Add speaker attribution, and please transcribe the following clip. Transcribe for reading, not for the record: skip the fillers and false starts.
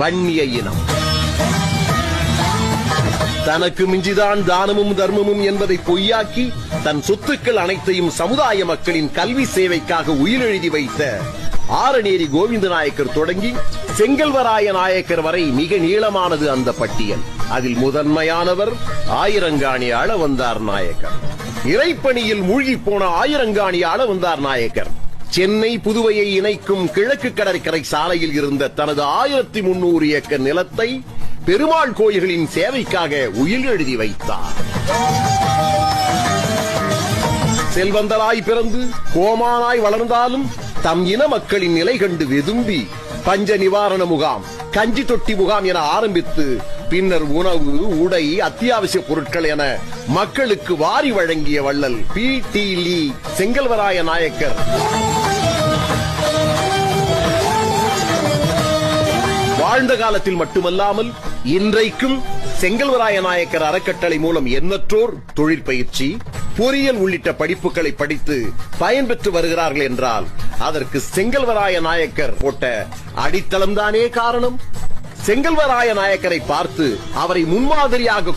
Speaker 1: வன்னிய இனம். தனக்கு மிஞ்சிதான் தானமும் தர்மமும் என்பதை பொய்யாக்கி தன் சொத்துக்கள் அனைத்தையும் சமுதாய மக்களின் கல்வி சேவைக்காக உயிரெழுதி வைத்த ஆரநேரி கோவிந்த நாயக்கர் தொடங்கி செங்கல்வராய நாயக்கர் வரை மிக நீளமானது அந்த பட்டியல். அதில் முதன்மையானவர் ஆயிரங்காணி அளவந்தார் நாயக்கர். இறைப்பணியில் மூழ்கி போன ஆயிரங்காணி அளவந்தார் நாயக்கர் சென்னை புதுவையை இணைக்கும் கிழக்கு கடற்கரை சாலையில் இருந்த தனது 1300 ஏக்கர் நிலத்தை பெருமாள் கோயில்களின் சேவைக்காக உயில் எழுதி வைத்தார். செல்வந்தராய் பிறந்து கோமானாய் வளர்ந்தாலும் தம் இன மக்களின் நிலை கண்டு வெதும்பி பஞ்ச நிவாரண முகாம், கஞ்சி தொட்டி முகாம் என ஆரம்பித்து பின்னர் உணவு, உடை, அத்தியாவசிய பொருட்கள் என மக்களுக்கு வாரி வழங்கிய வள்ளல் பி.டி. லீ செங்கல்வராய நாயக்கர் வாழ்ந்த காலத்தில் மட்டுமல்லாமல் இன்றைக்கும் செங்கல்வராய நாயக்கர் அறக்கட்டளை மூலம் எண்ணற்றோர் தொழிற்பயிற்சி, பொறியியல் உள்ளிட்ட படிப்புகளை படித்து பயன்பெற்று வருகிறார்கள் என்றால் அதற்கு செங்கல்வராய நாயக்கர் போட்ட அடித்தளம்தானே காரணம். செங்கல்வராய நாயக்கரை பார்த்து அவரை முன்மாதிரியாக